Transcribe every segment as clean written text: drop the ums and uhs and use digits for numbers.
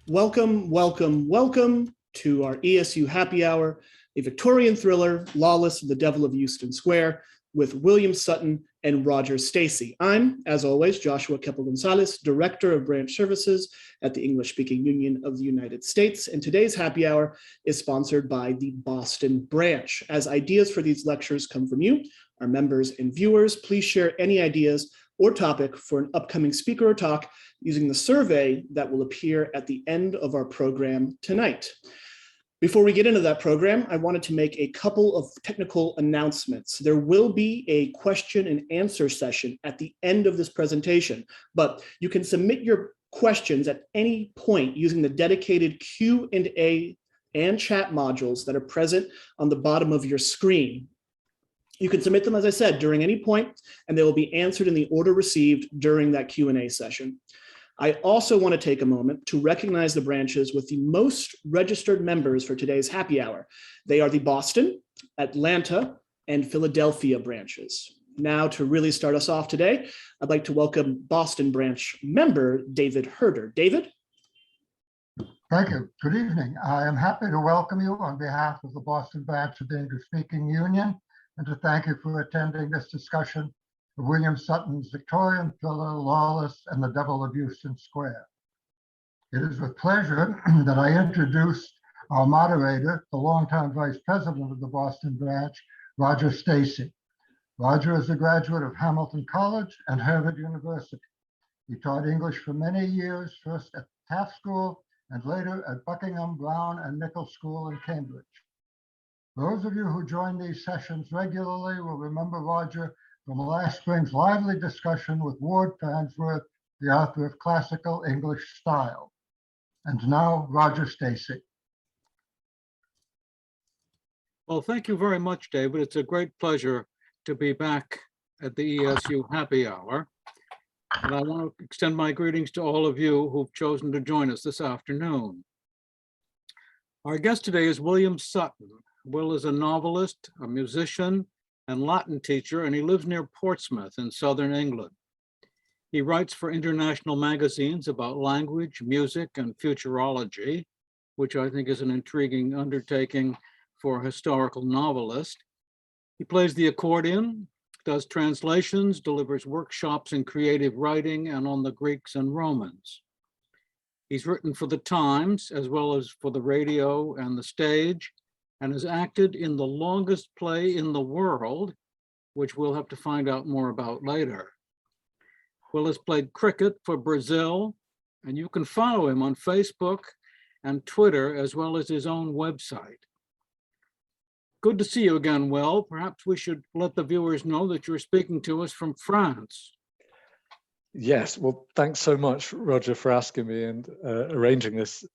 Welcome, welcome, welcome to our ESU Happy Hour, a Victorian thriller, Lawless and the Devil of Euston Square, with William Sutton and Roger Stacey. I'm, as always, Joshua Keppel-Gonzalez, Director of Branch Services at the English-Speaking Union of the United States, and today's Happy Hour is sponsored by the Boston branch. As ideas for these lectures come from you, our members and viewers, please share any ideas or topic for an upcoming speaker or talk using the survey that will appear at the end of our program tonight. Before we get into that program, I wanted to make a couple of technical announcements. There will be a question and answer session at the end of this presentation, but you can submit your questions at any point using the dedicated Q&A and chat modules that are present on the bottom of your screen. You can submit them, as I said, during any point, and they will be answered in the order received during that Q&A session. I also want to take a moment to recognize the branches with the most registered members for today's happy hour. They are the Boston, Atlanta, and Philadelphia branches. Now, to really start us off today, I'd like to welcome Boston branch member David Herder. David? Thank you. Good evening. I am happy to welcome you on behalf of the Boston branch of the English-Speaking Union and to thank you for attending this discussion of William Sutton's Victorian thriller, Lawless and the Devil of Euston Square. It is with pleasure that I introduce our moderator, the longtime vice president of the Boston branch, Roger Stacey. Roger is a graduate of Hamilton College and Harvard University. He taught English for many years, first at TAFT School and later at Buckingham, Brown and Nichols School in Cambridge. Those of you who join these sessions regularly will remember Roger from last spring's lively discussion with Ward Farnsworth, the author of Classical English Style. And now, Roger Stacey. Well, thank you very much, David. It's a great pleasure to be back at the ESU Happy Hour. And I want to extend my greetings to all of you who've chosen to join us this afternoon. Our guest today is William Sutton. Will is a novelist, a musician, and Latin teacher, and he lives near Portsmouth in southern England. He writes for international magazines about language, music, and futurology, which I think is an intriguing undertaking for a historical novelist. He plays the accordion, does translations, delivers workshops in creative writing and on the Greeks and Romans. He's written for the Times, as well as for the radio and the stage, and has acted in the longest play in the world, which we'll have to find out more about later. Will has played cricket for Brazil, and you can follow him on Facebook and Twitter, as well as his own website. Good to see you again, Will. Perhaps we should let the viewers know that you're speaking to us from France. Yes, well, thanks so much, Roger, for asking me and arranging this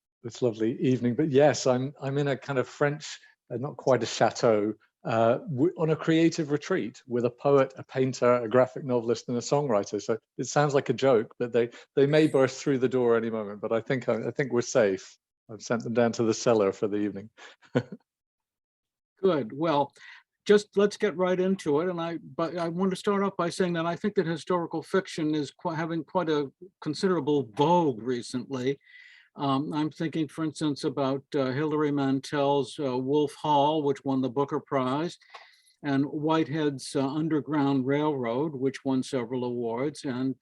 lovely evening. But yes, I'm in a kind of French, not quite a chateau, on a creative retreat with a poet, a painter, a graphic novelist, and a songwriter. So it sounds like a joke, but they may burst through the door any moment. But I think we're safe. I've sent them down to the cellar for the evening. Good. Well, just let's get right into it. But I want to start off by saying that I think that historical fiction is having quite a considerable vogue recently. I'm thinking, for instance, about Hilary Mantel's Wolf Hall, which won the Booker Prize, and Whitehead's Underground Railroad, which won several awards, and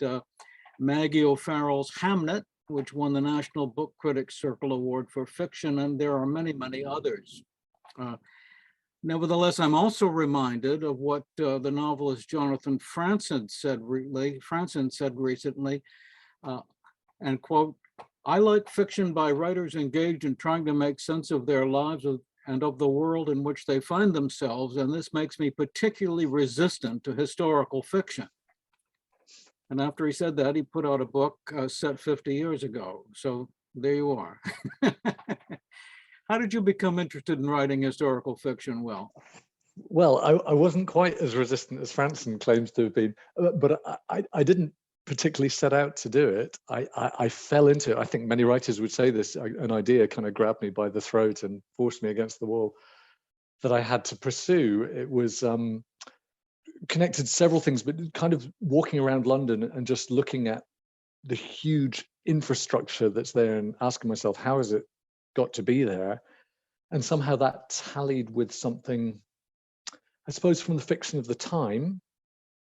Maggie O'Farrell's Hamnet, which won the National Book Critics Circle Award for Fiction, and there are many, many others. Nevertheless, I'm also reminded of what the novelist Jonathan Franzen said recently, and quote, "I like fiction by writers engaged in trying to make sense of their lives and of the world in which they find themselves, and this makes me particularly resistant to historical fiction." And after he said that, he put out a book set 50 years ago. So there you are. How did you become interested in writing historical fiction, Will? Well, I wasn't quite as resistant as Franzen claims to have been, but I didn't particularly set out to do it. I fell into it. I think many writers would say this. An idea kind of grabbed me by the throat and forced me against the wall that I had to pursue. It was connected to several things, but kind of walking around London and just looking at the huge infrastructure that's there and asking myself, how has it got to be there? And somehow that tallied with something, I suppose, from the fiction of the time,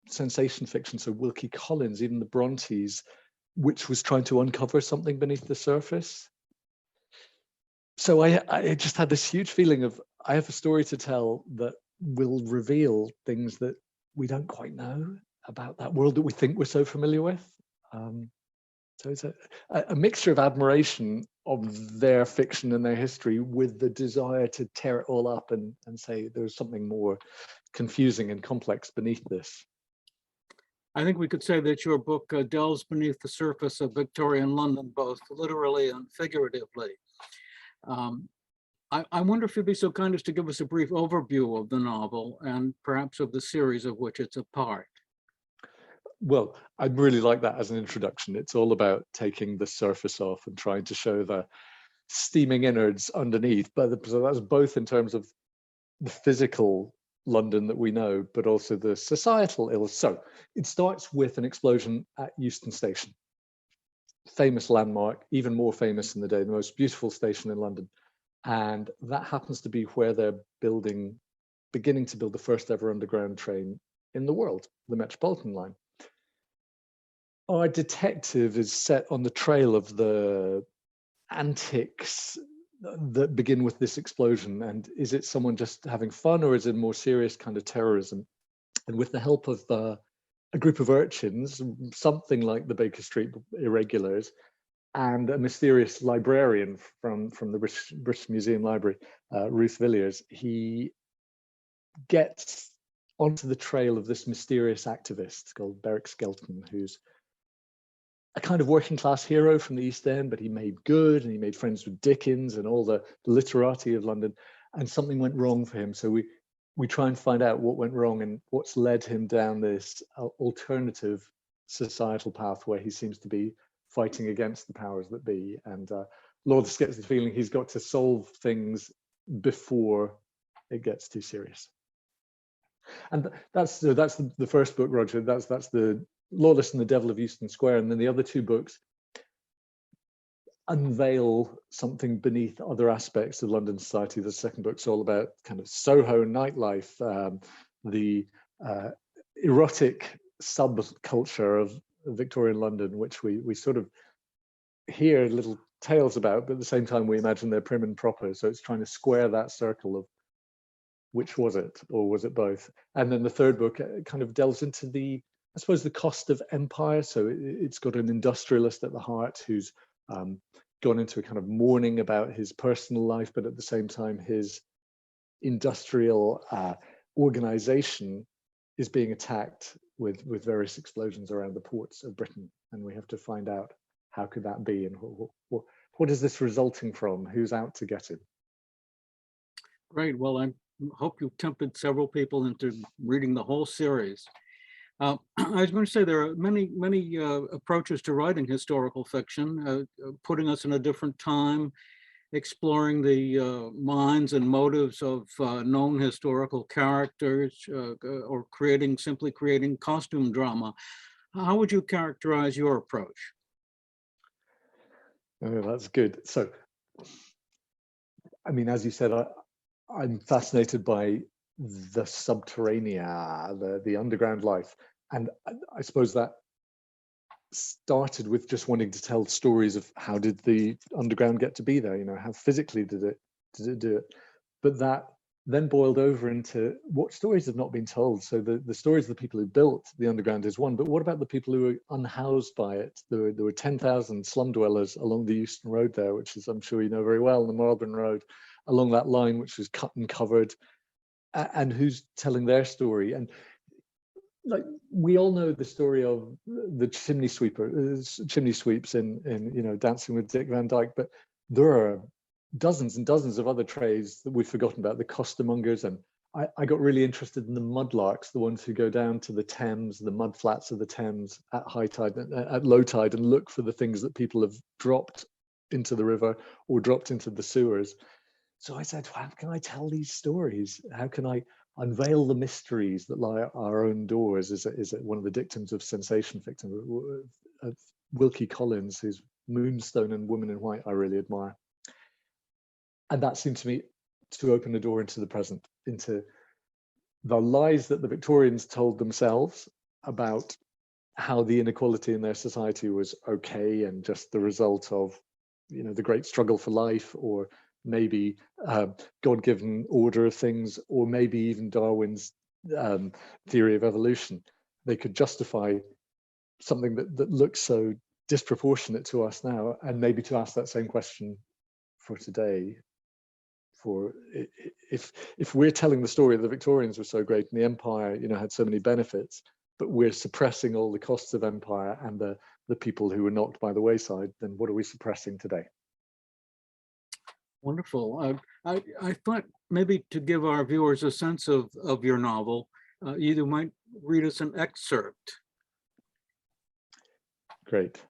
sensation fiction, so Wilkie Collins, even the Brontes, which was trying to uncover something beneath the surface. So I just had this huge feeling of, I have a story to tell that will reveal things that we don't quite know about that world that we think we're so familiar with. So it's a mixture of admiration of their fiction and their history with the desire to tear it all up and say there's something more confusing and complex beneath this. I think we could say that your book delves beneath the surface of Victorian London, both literally and figuratively. I wonder if you'd be so kind as to give us a brief overview of the novel and perhaps of the series of which it's a part. Well, I'd really like that as an introduction. It's all about taking the surface off and trying to show the steaming innards underneath. So that's both in terms of the physical London that we know, but also the societal ills. So it starts with an explosion at Euston Station. Famous landmark, even more famous in the day, the most beautiful station in London. And that happens to be where they're beginning to build the first ever underground train in the world, the Metropolitan line. Our detective is set on the trail of the antics that begin with this explosion. And is it someone just having fun, or is it more serious kind of terrorism? And with the help of a group of urchins, something like the Baker Street Irregulars, and a mysterious librarian from the British Museum Library, Ruth Villiers, he gets onto the trail of this mysterious activist called Beric Skelton, who's a kind of working class hero from the East End, but he made good and he made friends with Dickens and all the literati of London, and something went wrong for him. So we try and find out what went wrong and what's led him down this alternative societal path where he seems to be fighting against the powers that be. And Lawless gets the feeling he's got to solve things before it gets too serious. And that's the first book, Roger. That's the Lawless and the Devil of Euston Square. And then the other two books unveil something beneath other aspects of London society. The second book's all about kind of Soho nightlife, the erotic subculture of Victorian London, which we sort of hear little tales about, but at the same time we imagine they're prim and proper. So it's trying to square that circle of which was it, or was it both? And then the third book kind of delves into the, I suppose, the cost of empire. So it's got an industrialist at the heart who's gone into a kind of mourning about his personal life, but at the same time his industrial organization is being attacked with various explosions around the ports of Britain, and we have to find out how could that be, and what is this resulting from? Who's out to get him? Great. Well, I hope you've tempted several people into reading the whole series. I was going to say there are many approaches to writing historical fiction, putting us in a different time, exploring the minds and motives of known historical characters, or simply creating costume drama. How would you characterize your approach? Oh, that's good. So, I mean, as you said, I'm fascinated by the subterranea, the underground life. And I suppose that started with just wanting to tell stories of how did the underground get to be there, how physically did it do it? But that then boiled over into what stories have not been told. So the stories of the people who built the underground is one, but what about the people who were unhoused by it? There were 10,000 slum dwellers along the Euston Road there, which is, I'm sure you know very well, the Marlborough Road, along that line, which was cut and covered, and who's telling their story? And like, we all know the story of the chimney sweeps in Dancing with Dick Van Dyke, but there are dozens and dozens of other trades that we've forgotten about, the costermongers. And I got really interested in the mudlarks, the ones who go down to the Thames, the mud flats of the Thames at high tide, at low tide, and look for the things that people have dropped into the river or dropped into the sewers. So I said, how can I tell these stories? How can I unveil the mysteries that lie at our own doors? Is it one of the dictums of sensation Wilkie Collins, whose Moonstone and Woman in White I really admire. And that seemed to me to open a door into the present, into the lies that the Victorians told themselves about how the inequality in their society was okay and just the result of, you know, the great struggle for life, or maybe God-given order of things, or maybe even Darwin's theory of evolution. They could justify something that looks so disproportionate to us now, and maybe to ask that same question for today. For if we're telling the story of the Victorians were so great and the empire, you know, had so many benefits, but we're suppressing all the costs of empire and the people who were knocked by the wayside, then what are we suppressing today? Wonderful. I thought maybe to give our viewers a sense of your novel, you might read us an excerpt. Great.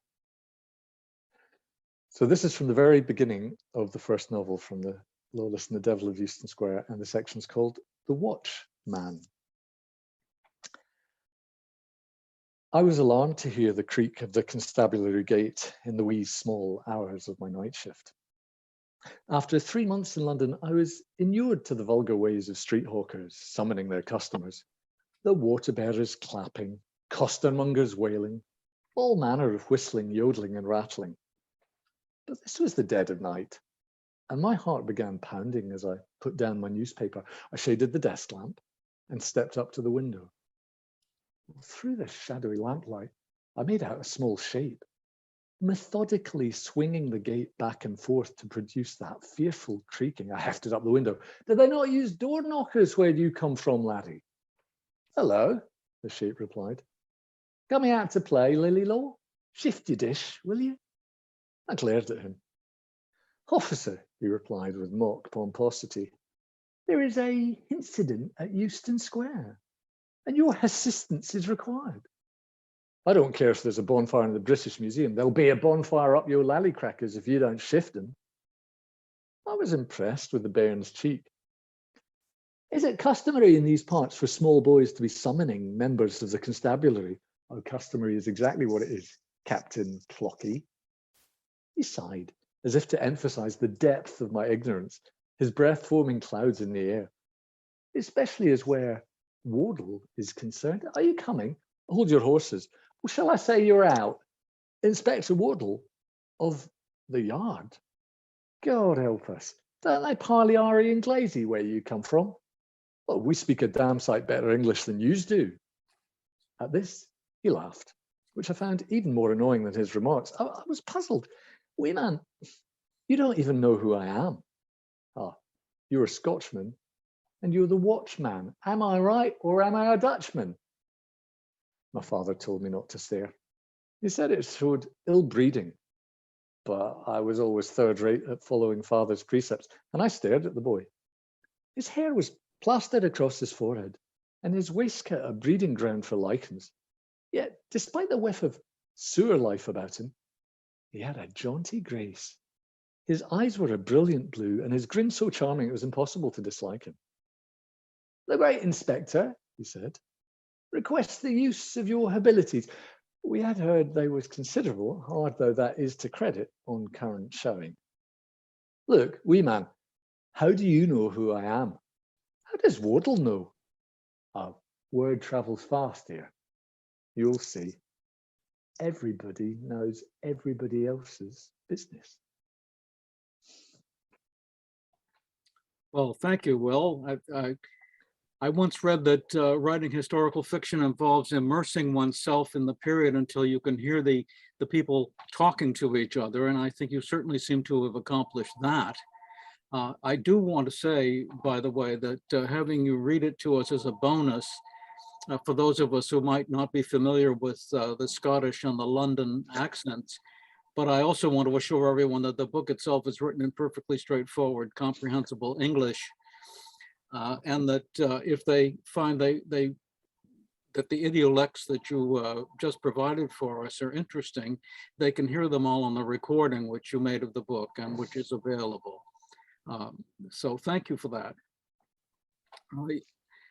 So this is from the very beginning of the first novel, from the Lawless and the Devil of Euston Square, and the section's called The Watchman. I was alarmed to hear the creak of the constabulary gate in the wee small hours of my night shift. After 3 months in London, I was inured to the vulgar ways of street hawkers summoning their customers, the water bearers clapping, costermongers wailing, all manner of whistling, yodeling and rattling. But this was the dead of night, and my heart began pounding as I put down my newspaper. I shaded the desk lamp and stepped up to the window. Through the shadowy lamplight, I made out a small shape, methodically swinging the gate back and forth to produce that fearful creaking. I hefted up the window. Did they not use door knockers where you come from, laddie? Hello, the shape replied. Coming out to play, Lily-Law? Shift your dish, will you? I glared at him. Officer, he replied with mock pomposity, there is an incident at Euston Square, and your assistance is required. I don't care if there's a bonfire in the British Museum. There'll be a bonfire up your lally-crackers if you don't shift them. I was impressed with the bairn's cheek. Is it customary in these parts for small boys to be summoning members of the constabulary? Oh, customary is exactly what it is, Captain Clocky. He sighed, as if to emphasize the depth of my ignorance, his breath forming clouds in the air. Especially as where Wardle is concerned. Are you coming? Hold your horses. Or shall I say you're out? Inspector Wardle of the yard. God help us. Don't they parley Ari and Glazy where you come from? Well, we speak a damn sight better English than yous do. At this, he laughed, which I found even more annoying than his remarks. I was puzzled. Wee man, you don't even know who I am. Ah, you're a Scotchman, and you're the Watchman. Am I right, or am I a Dutchman? My father told me not to stare. He said it showed ill breeding, but I was always third rate at following father's precepts, and I stared at the boy. His hair was plastered across his forehead, and his waistcoat a breeding ground for lichens. Yet, despite the whiff of sewer life about him, he had a jaunty grace. His eyes were a brilliant blue, and his grin so charming it was impossible to dislike him. The great inspector, he said, requests the use of your abilities. We had heard they was considerable, hard though that is to credit on current showing. Look, wee man, how do you know who I am? How does Wardle know? Word travels fast here. You'll see. Everybody knows everybody else's business. Well, thank you, Will. I once read that writing historical fiction involves immersing oneself in the period until you can hear the people talking to each other, and I think you certainly seem to have accomplished that. I do want to say, by the way, that having you read it to us as a bonus, for those of us who might not be familiar with the Scottish and the London accents, but I also want to assure everyone that the book itself is written in perfectly straightforward, comprehensible English, and that if they find that the idiolects that you just provided for us are interesting, they can hear them all on the recording which you made of the book and which is available. So thank you for that.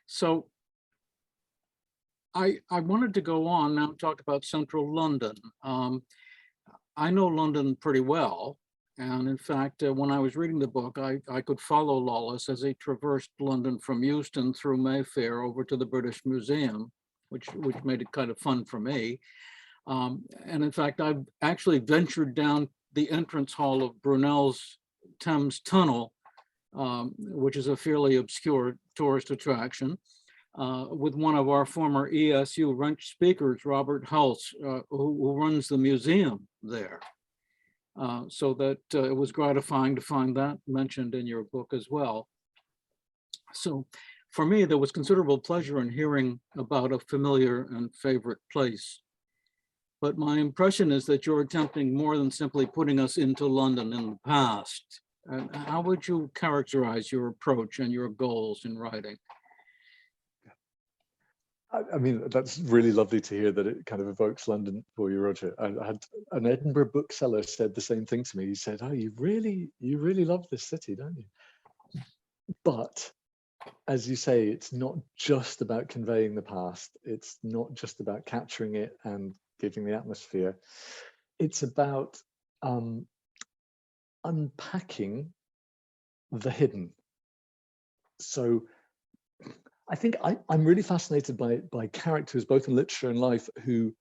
So I wanted to go on now and talk about central London. I know London pretty well. And in fact, when I was reading the book, I could follow Lawless as he traversed London from Euston through Mayfair over to the British Museum, which made it kind of fun for me. And in fact, I've actually ventured down the entrance hall of Brunel's Thames Tunnel, which is a fairly obscure tourist attraction, with one of our former ESU Wrench speakers, Robert Hulse, who runs the museum there. So that it was gratifying to find that mentioned in your book as well. So for me, there was considerable pleasure in hearing about a familiar and favorite place. But my impression is that you're attempting more than simply putting us into London in the past. How would you characterize your approach and your goals in writing? I mean, that's really lovely to hear that it kind of evokes London for you, Roger. I had an Edinburgh bookseller said the same thing to me. He said, "Oh, you really love this city, don't you?" But as you say, it's not just about conveying the past. It's not just about capturing it and giving the atmosphere. It's about unpacking the hidden. So I think I'm really fascinated by characters, both in literature and life, who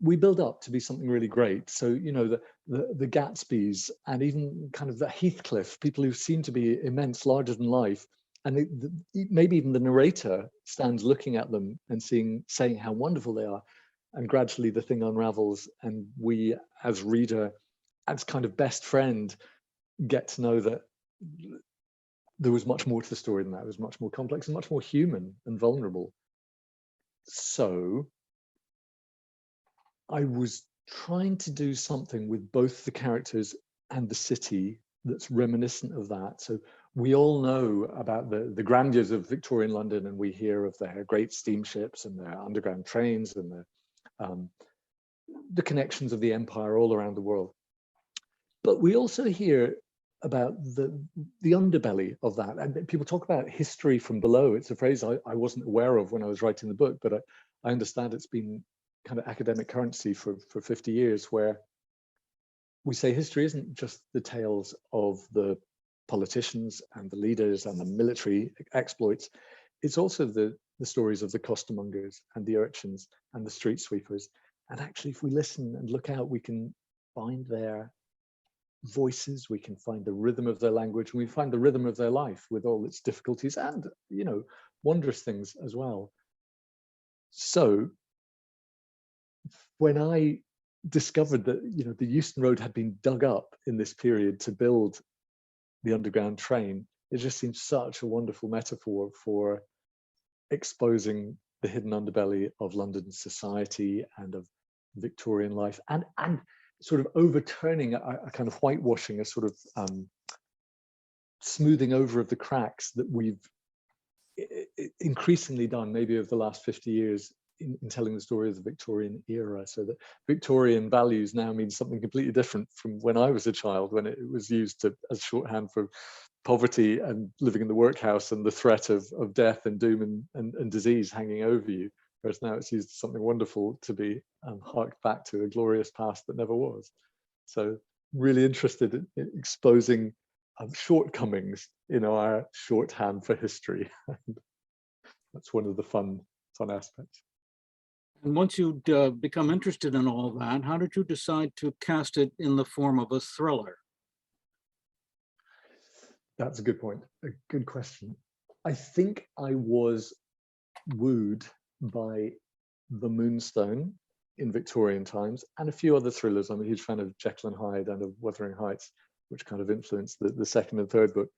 we build up to be something really great. So, you know, the Gatsbys and even kind of the Heathcliff, people who seem to be immense, larger than life. And maybe even the narrator stands looking at them and saying how wonderful they are. And gradually the thing unravels, and we as reader, as kind of best friend, get to know that there was much more to the story than that. It was much more complex and much more human and vulnerable. So I was trying to do something with both the characters and the city that's reminiscent of that. So we all know about the grandeurs of Victorian London, and we hear of their great steamships and their underground trains and the connections of the empire all around the world. But we also hear about the underbelly of that. And people talk about history from below. It's a phrase I wasn't aware of when I was writing the book, but I understand it's been kind of academic currency for 50 years, where we say history isn't just the tales of the politicians and the leaders and the military exploits. It's also the stories of the costermongers and the urchins and the street sweepers. And actually, if we listen and look out, we can find their voices, we can find the rhythm of their language, and we find the rhythm of their life with all its difficulties and, you know, wondrous things as well. So when I discovered that, you know, the Euston Road had been dug up in this period to build the underground train, it just seemed such a wonderful metaphor for exposing the hidden underbelly of London society and of Victorian life, and sort of overturning a kind of whitewashing, a sort of smoothing over of the cracks that we've increasingly done maybe over the last 50 years in telling the story of the Victorian era. So that Victorian values now means something completely different from when I was a child, when it was used as shorthand for poverty and living in the workhouse and the threat of death and doom and disease hanging over you. Whereas now it's used as something wonderful to be harked back to a glorious past that never was. So really interested in exposing shortcomings in our shorthand for history. That's one of the fun aspects. And once you'd become interested in all that, how did you decide to cast it in the form of a thriller? That's a good point. A good question. I think I was wooed by The Moonstone in Victorian times and a few other thrillers. I'm a huge fan of Jekyll and Hyde and of Wuthering Heights, which kind of influenced the second and third book,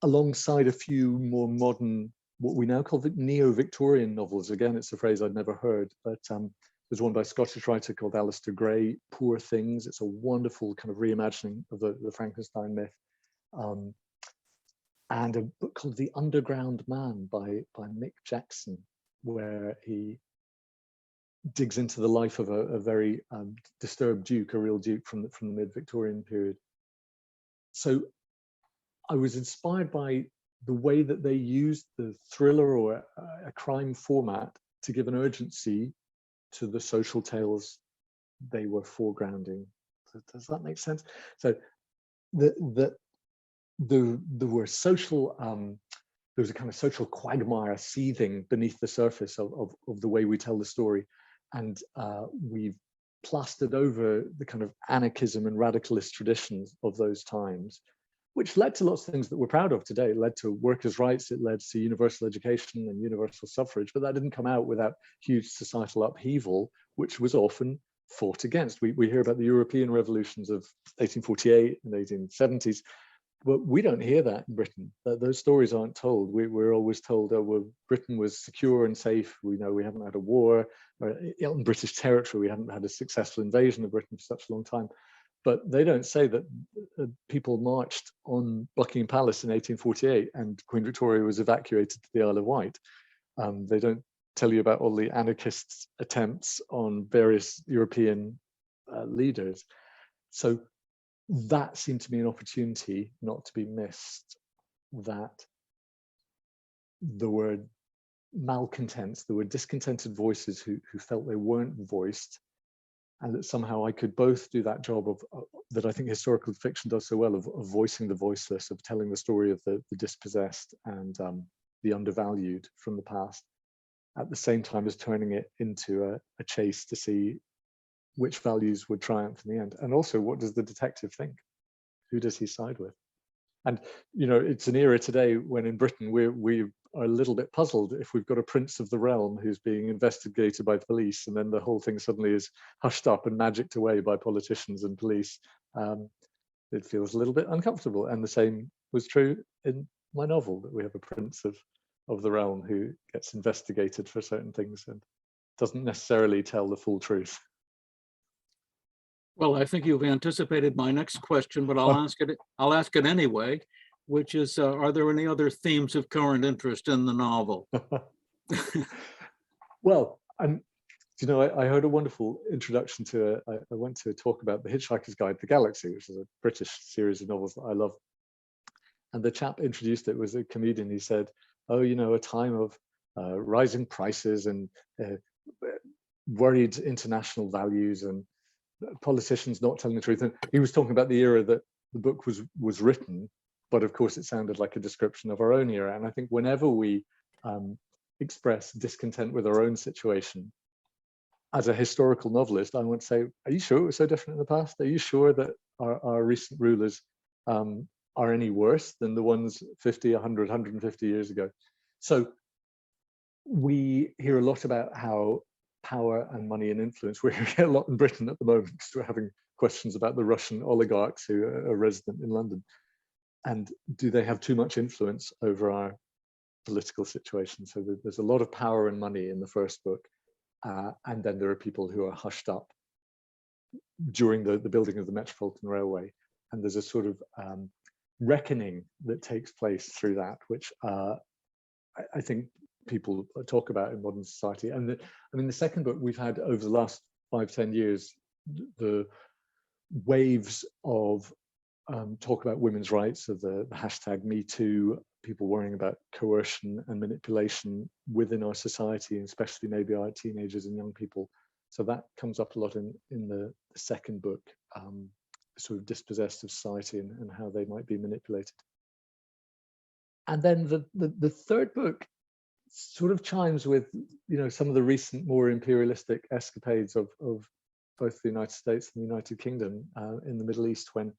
alongside a few more modern, what we now call the neo-Victorian novels. Again, it's a phrase I'd never heard, but there's one by a Scottish writer called Alistair Gray, Poor Things. It's a wonderful kind of reimagining of the Frankenstein myth. And a book called The Underground Man by Mick Jackson, where he digs into the life of a very disturbed duke, a real duke from the mid-Victorian period. So I was inspired by the way that they used the thriller or a crime format to give an urgency to the social tales they were foregrounding. Does that make sense? So there were social, there was a kind of social quagmire seething beneath the surface of the way we tell the story. And we've plastered over the kind of anarchism and radicalist traditions of those times, which led to lots of things that we're proud of today. It led to workers' rights, it led to universal education and universal suffrage, but that didn't come out without huge societal upheaval, which was often fought against. We hear about the European revolutions of 1848 and 1870s, but we don't hear that in Britain. Those stories aren't told. We're always told, oh, well, Britain was secure and safe. We know we haven't had a war. Or in British territory, we haven't had a successful invasion of Britain for such a long time. But they don't say that people marched on Buckingham Palace in 1848 and Queen Victoria was evacuated to the Isle of Wight. They don't tell you about all the anarchists' attempts on various European leaders. So that seemed to be an opportunity not to be missed, that there were malcontents, there were discontented voices who felt they weren't voiced, and that somehow I could both do that job of that I think historical fiction does so well, of voicing the voiceless, of telling the story of the dispossessed and the undervalued from the past, at the same time as turning it into a chase to see which values would triumph in the end. And also, what does the detective think? Who does he side with? And, you know, it's an era today when in Britain we are a little bit puzzled if we've got a prince of the realm who's being investigated by the police, and then the whole thing suddenly is hushed up and magicked away by politicians and police. It feels a little bit uncomfortable. And the same was true in my novel, that we have a prince of the realm who gets investigated for certain things and doesn't necessarily tell the full truth. Well, I think you've anticipated my next question, but I'll ask it anyway, which is, are there any other themes of current interest in the novel? Well, you know, I heard a wonderful introduction to I went to a talk about The Hitchhiker's Guide to the Galaxy, which is a British series of novels that I love. And the chap introduced it was a comedian. He said, oh, you know, a time of rising prices and worried international values and politicians not telling the truth. And he was talking about the era that the book was written, but of course it sounded like a description of our own era. And I think whenever we express discontent with our own situation, as a historical novelist, I want to say, are you sure it was so different in the past? Are you sure that our recent rulers are any worse than the ones 50, 100, 150 years ago? So we hear a lot about how power and money and influence, we're hearing a lot in Britain at the moment because we're having questions about the Russian oligarchs who are resident in London. And do they have too much influence over our political situation? So there's a lot of power and money in the first book. And then there are people who are hushed up during the building of the Metropolitan Railway. And there's a sort of reckoning that takes place through that, which I think people talk about in modern society. And I mean, the second book we've had over the last 5-10 years, the waves of talk about women's rights, of the hashtag #MeToo, people worrying about coercion and manipulation within our society, and especially maybe our teenagers and young people. So that comes up a lot in the second book, sort of dispossessed of society and how they might be manipulated. And then the third book sort of chimes with, you know, some of the recent more imperialistic escapades of both the United States and the United Kingdom in the Middle East, when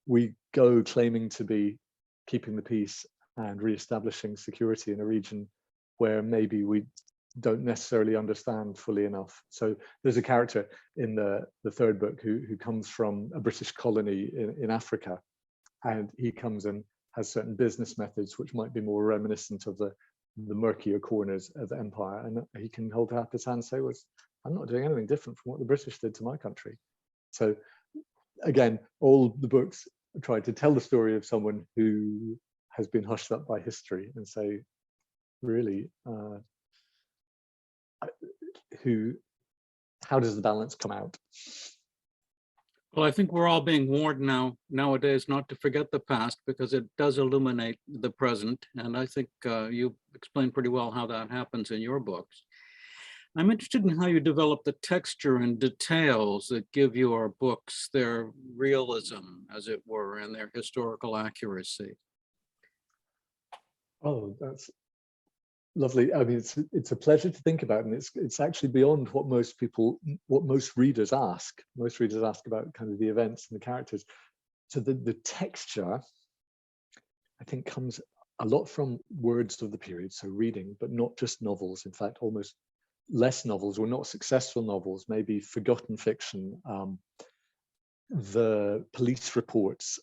we go claiming to be keeping the peace and re-establishing security in a region where maybe we don't necessarily understand fully enough. So there's a character in the third book who comes from a British colony in Africa, and he comes and has certain business methods which might be more reminiscent of the murkier corners of the empire, and he can hold up his hand and say, well, I'm not doing anything different from what the British did to my country. So again, all the books try to tell the story of someone who has been hushed up by history and say, really, how does the balance come out? Well, I think we're all being warned nowadays not to forget the past because it does illuminate the present. And I think you explained pretty well how that happens in your books. I'm interested in how you develop the texture and details that give your books their realism, as it were, and their historical accuracy. Oh, that's lovely. I mean, it's a pleasure to think about, and it's actually beyond what most readers ask. Most readers ask about kind of the events and the characters. So the texture, I think, comes a lot from words of the period, so reading, but not just novels. In fact, almost less novels, or not successful novels, maybe forgotten fiction, the police reports.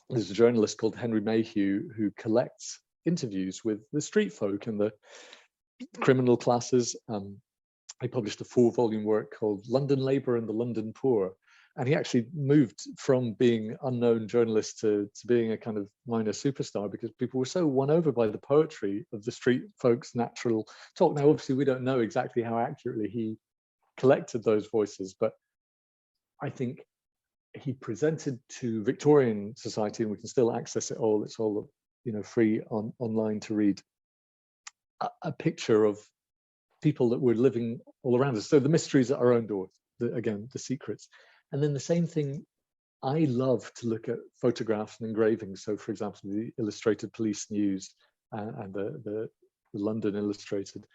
There's a journalist called Henry Mayhew who collects interviews with the street folk and the criminal classes. He published a 4-volume work called London Labour and the London Poor. And he actually moved from being unknown journalist to being a kind of minor superstar because people were so won over by the poetry of the street folks' natural talk. Now, obviously, we don't know exactly how accurately he collected those voices, but I think he presented to Victorian society, and we can still access it all. It's all, you know, free online to read, a picture of people that were living all around us. So the mysteries at our own doors, again, the secrets. And then the same thing, I love to look at photographs and engravings. So for example, the Illustrated Police News and the London Illustrated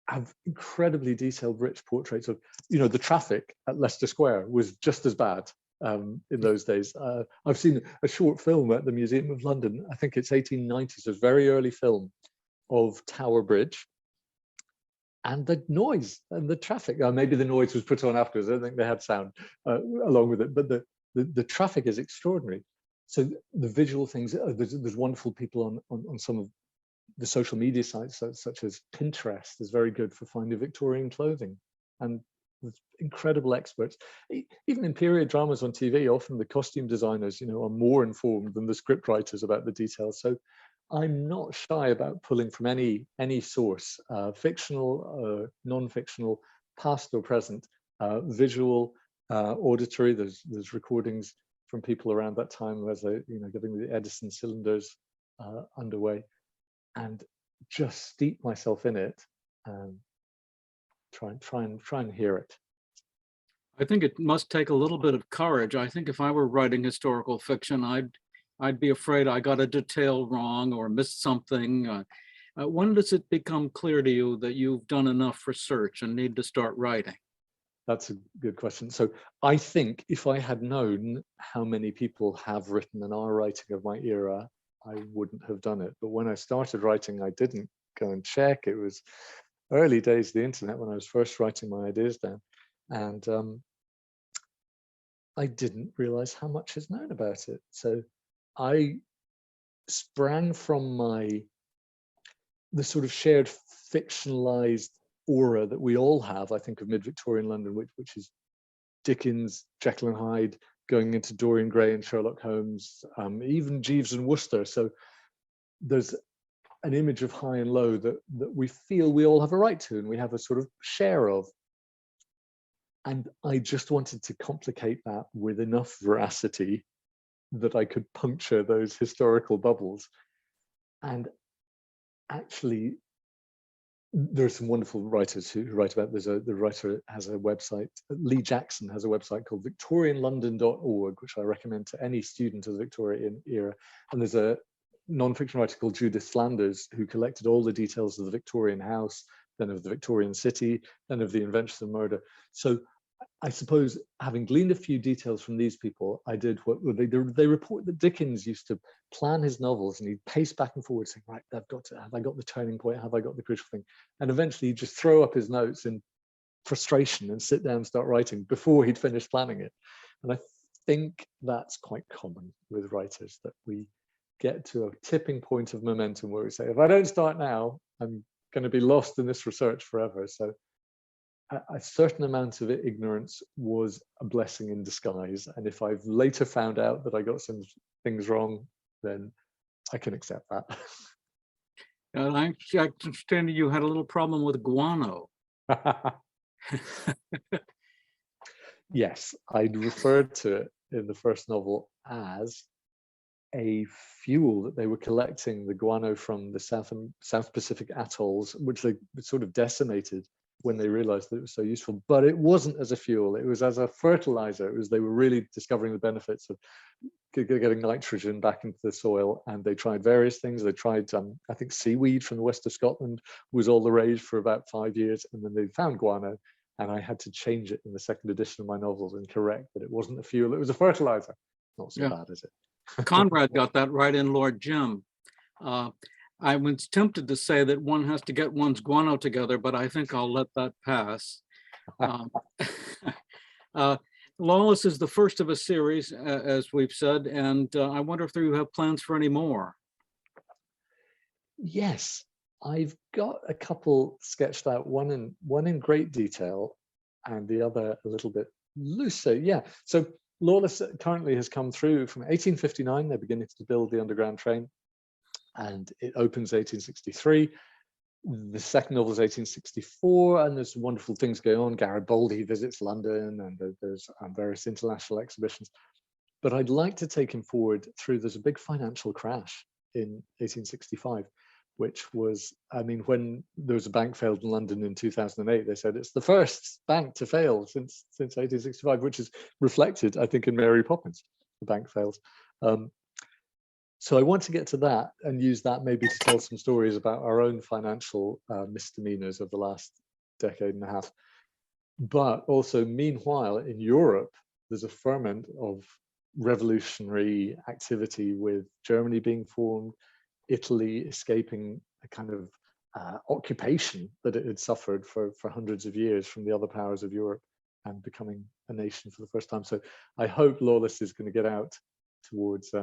have incredibly detailed, rich portraits of, you know, the traffic at Leicester Square was just as bad in those days. I've seen a short film at the Museum of London. I think it's 1890s, so it's a very early film of Tower Bridge. And the noise and the traffic, maybe the noise was put on afterwards. I don't think they had sound along with it, but the traffic is extraordinary. So the visual things, there's wonderful people on some of the social media sites, such as Pinterest, is very good for finding Victorian clothing, and with incredible experts. Even in period dramas on TV, often the costume designers, you know, are more informed than the script writers about the details. So I'm not shy about pulling from any source, fictional, non-fictional, past or present, visual, auditory. There's recordings from people around that time as they, you know, getting the Edison cylinders underway, and just steep myself in it and try and hear it. I think it must take a little bit of courage. I think if I were writing historical fiction, I'd be afraid I got a detail wrong or missed something. When does it become clear to you that you've done enough research and need to start writing? That's a good question. So I think if I had known how many people have written and are writing of my era, I wouldn't have done it. But when I started writing, I didn't go and check. It was early days of the internet when I was first writing my ideas down. And I didn't realize how much is known about it. So I sprang from the sort of shared fictionalized aura that we all have, I think, of mid-Victorian London, which is Dickens, Jekyll and Hyde, going into Dorian Gray and Sherlock Holmes, even Jeeves and Wooster. So there's an image of high and low that we feel we all have a right to, and we have a sort of share of. And I just wanted to complicate that with enough veracity that I could puncture those historical bubbles. And actually, there's some wonderful writers who write about, the writer has a website, Lee Jackson has a website called victorianlondon.org, which I recommend to any student of the Victorian era. And there's a non-fiction writer called Judith Flanders who collected all the details of the Victorian house, then of the Victorian city, then of the invention of murder. So I suppose, having gleaned a few details from these people, I did what they report that Dickens used to plan his novels, and he'd pace back and forward saying, right, have I got the turning point? Have I got the crucial thing? And eventually he'd just throw up his notes in frustration and sit down and start writing before he'd finished planning it. And I think that's quite common with writers, that we get to a tipping point of momentum where we say, if I don't start now, I'm going to be lost in this research forever. So a certain amount of ignorance was a blessing in disguise. And if I've later found out that I got some things wrong, then I can accept that. I understand you had a little problem with guano. Yes, I'd referred to it in the first novel as a fuel that they were collecting, the guano from the South Pacific atolls, which they sort of decimated when they realized that it was so useful. But it wasn't as a fuel, it was as a fertilizer. It was, they were really discovering the benefits of getting nitrogen back into the soil, and they tried various things. They tried, I think seaweed from the west of Scotland was all the rage for about 5 years, and then they found guano, and I had to change it in the second edition of my novels and correct that it wasn't a fuel, it was a fertilizer. Not so bad, is it? Conrad got that right in Lord Jim. I was tempted to say that one has to get one's guano together, but I think I'll let that pass. Lawless is the first of a series, as we've said, and I wonder if you have plans for any more. Yes, I've got a couple sketched out, one in great detail and the other a little bit looser. Yeah, so Lawless currently has come through from 1859. They're beginning to build the underground train, and it opens 1863. The second novel is 1864, and there's wonderful things going on. Garibaldi visits London, and there's various international exhibitions. But I'd like to take him forward through, there's a big financial crash in 1865, which was, I mean, when there was a bank failed in London in 2008, they said it's the first bank to fail since 1865, which is reflected, I think, in Mary Poppins, the bank fails. So I want to get to that and use that maybe to tell some stories about our own financial misdemeanors of the last decade and a half. But also, meanwhile, in Europe, there's a ferment of revolutionary activity with Germany being formed, Italy escaping a kind of occupation that it had suffered for hundreds of years from the other powers of Europe, and becoming a nation for the first time. So I hope Lawless is going to get out towards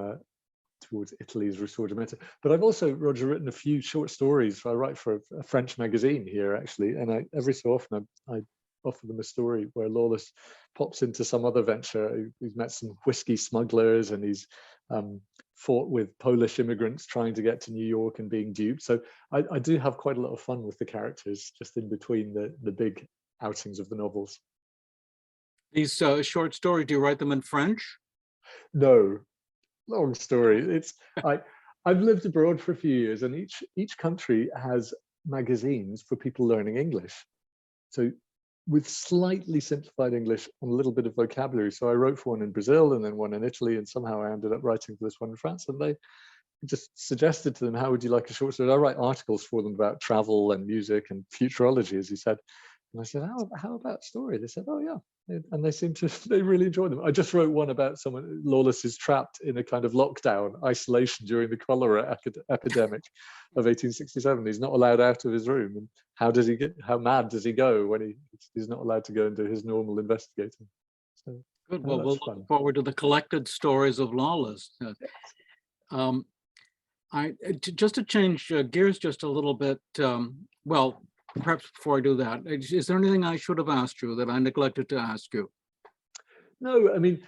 Italy's Risorgimento. But I've also, Roger, written a few short stories. I write for a French magazine here, actually, and every so often I offer them a story where Lawless pops into some other venture. He's met some whiskey smugglers, and he's fought with Polish immigrants trying to get to New York and being duped. So I do have quite a lot of fun with the characters just in between the big outings of the novels. These short stories, do you write them in French? No, long story. I've lived abroad for a few years, and each country has magazines for people learning English. So with slightly simplified English and a little bit of vocabulary. So I wrote for one in Brazil and then one in Italy, and somehow I ended up writing for this one in France. And they just suggested to them, how would you like a short story? I write articles for them about travel and music and futurology, as you said. And I said, how about story? They said, oh yeah. And they really enjoyed them. I just wrote one about someone, Lawless is trapped in a kind of lockdown, isolation during the cholera epidemic of 1867. He's not allowed out of his room. And how mad does he go when he's not allowed to go and do his normal investigating? So, good. Well, we'll look forward to the collected stories of Lawless. Just to change gears just a little bit, well, perhaps before I do that, is there anything I should have asked you that I neglected to ask you? No, I mean,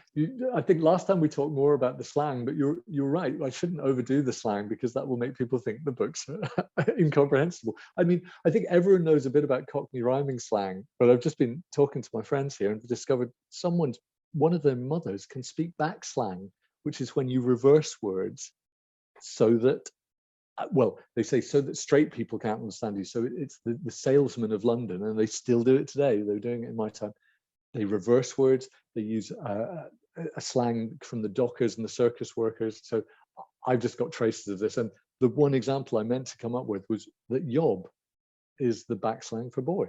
I think last time we talked more about the slang, but you're right. I shouldn't overdo the slang because that will make people think the book's incomprehensible. I mean, I think everyone knows a bit about Cockney rhyming slang, but I've just been talking to my friends here and discovered one of their mothers can speak backslang, which is when you reverse words so that, well, they say so that straight people can't understand you. So it's the salesmen of London, and they still do it today. They were doing it in my time. They reverse words. They use a slang from the dockers and the circus workers. So I've just got traces of this. And the one example I meant to come up with was that yob is the backslang for boy.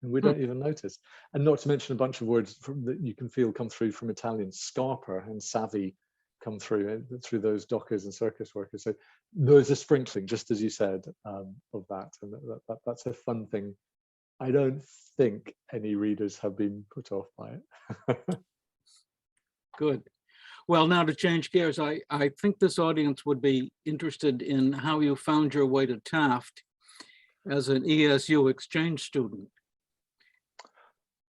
And we don't even notice. And not to mention a bunch of words that you can feel come through from Italian. Scarper and savvy come through those dockers and circus workers. So there's a sprinkling, just as you said, of that. And that's a fun thing. I don't think any readers have been put off by it. Good. Well, now to change gears, I think this audience would be interested in how you found your way to TAFT as an ESU exchange student.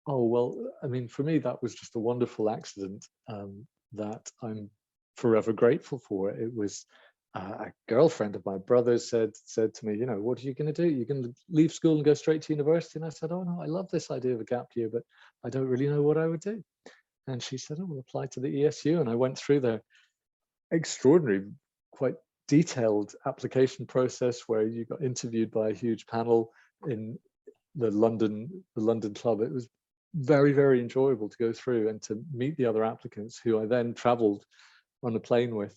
Oh, well, I mean, for me, that was just a wonderful accident that I'm forever grateful for. It was a girlfriend of my brother's said to me, what are you going to do? You're going to leave school and go straight to university? And I said, oh no, I love this idea of a gap year, but I don't really know what I would do. And she said, oh, we'll apply to the ESU. And I went through the extraordinary, quite detailed application process where you got interviewed by a huge panel in the London club. It was very, very enjoyable to go through and to meet the other applicants, who I then traveled on a plane with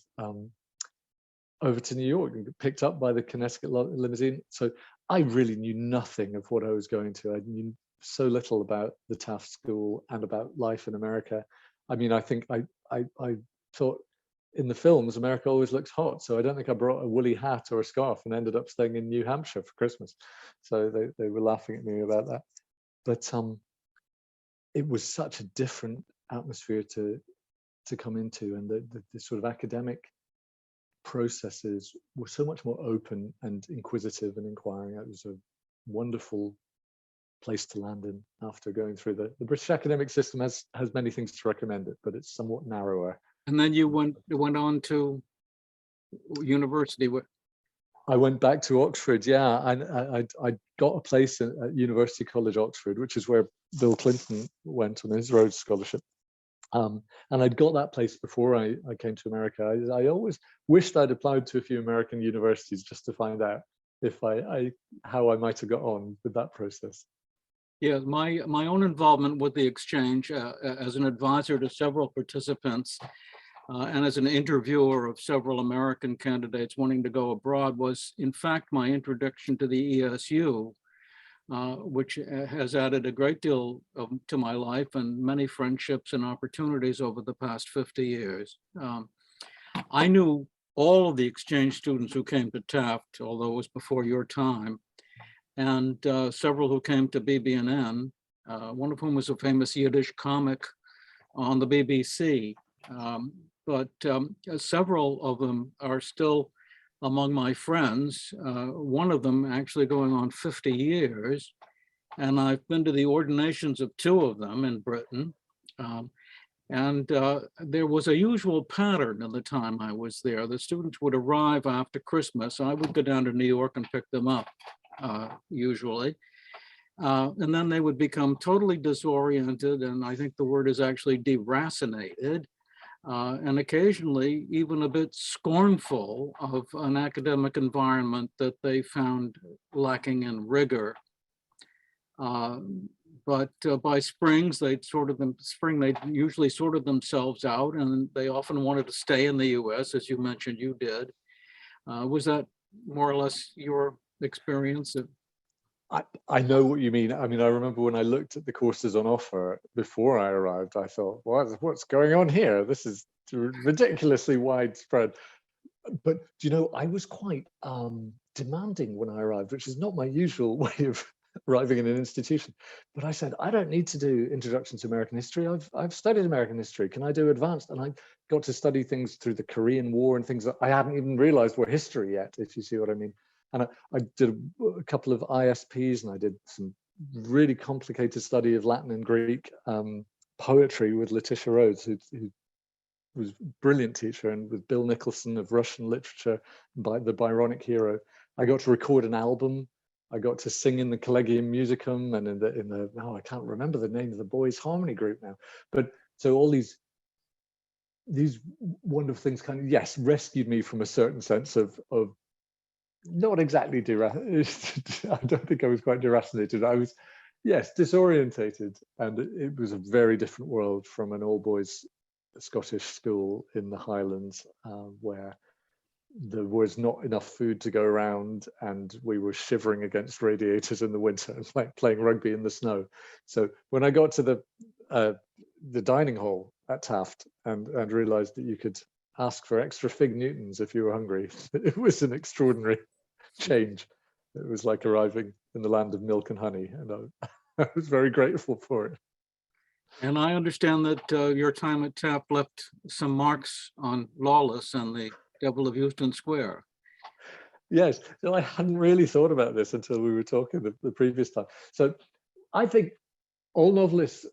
over to New York and picked up by the Connecticut limousine. So I really knew nothing of what I was going to. I knew so little about the TAFT school and about life in America. I mean, I think I thought in the films, America always looks hot. So I don't think I brought a woolly hat or a scarf and ended up staying in New Hampshire for Christmas. So they were laughing at me about that. But it was such a different atmosphere to come into, and the sort of academic processes were so much more open and inquisitive and inquiring. It was a wonderful place to land in after going through the British academic system has many things to recommend it, but it's somewhat narrower. And then you went on to university. I went back to Oxford, yeah. I got a place at University College Oxford, which is where Bill Clinton went on his Rhodes Scholarship. And I'd got that place before I came to America. I always wished I'd applied to a few American universities just to find out if how I might have got on with that process. Yeah, my own involvement with the exchange as an advisor to several participants and as an interviewer of several American candidates wanting to go abroad was, in fact, my introduction to the ESU, which has added a great deal to my life and many friendships and opportunities over the past 50 years. I knew all of the exchange students who came to TAFT, although it was before your time, and several who came to BB&N, one of whom was a famous Yiddish comic on the BBC. But several of them are still among my friends, one of them actually going on 50 years. And I've been to the ordinations of two of them in Britain. And there was a usual pattern in the time I was there. The students would arrive after Christmas. I would go down to New York and pick them up, usually. And then they would become totally disoriented, and I think the word is actually deracinated, and occasionally even a bit scornful of an academic environment that they found lacking in rigor. But by spring, they'd usually sorted themselves out, and they often wanted to stay in the US, as you mentioned you did. Was that more or less your experience? I know what you mean. I mean, I remember when I looked at the courses on offer before I arrived, I thought, what's going on here? This is ridiculously widespread. But, I was quite demanding when I arrived, which is not my usual way of arriving in an institution. But I said, I don't need to do Introduction to American History. I've studied American history. Can I do advanced? And I got to study things through the Korean War and things that I hadn't even realized were history yet, if you see what I mean. And I did a couple of ISPs, and I did some really complicated study of Latin and Greek poetry with Letitia Rhodes, who was a brilliant teacher, and with Bill Nicholson of Russian literature, by the Byronic Hero. I got to record an album. I got to sing in the Collegium Musicum and in the I can't remember the name of the boys' harmony group now. But so all these wonderful things kind of, yes, rescued me from a certain sense of not exactly I don't think I was quite deracinated. I was, yes, disorientated, and it was a very different world from an all-boys Scottish school in the Highlands, where there was not enough food to go around, and we were shivering against radiators in the winter, like playing rugby in the snow. So when I got to the dining hall at TAFT and realized that you could ask for extra fig Newtons if you were hungry, it was an extraordinary change. It was like arriving in the land of milk and honey, and I was very grateful for it. And I understand that your time at TAFT left some marks on Lawless and the Devil of Euston Square. Yes, so I hadn't really thought about this until we were talking the previous time. So I think all novelists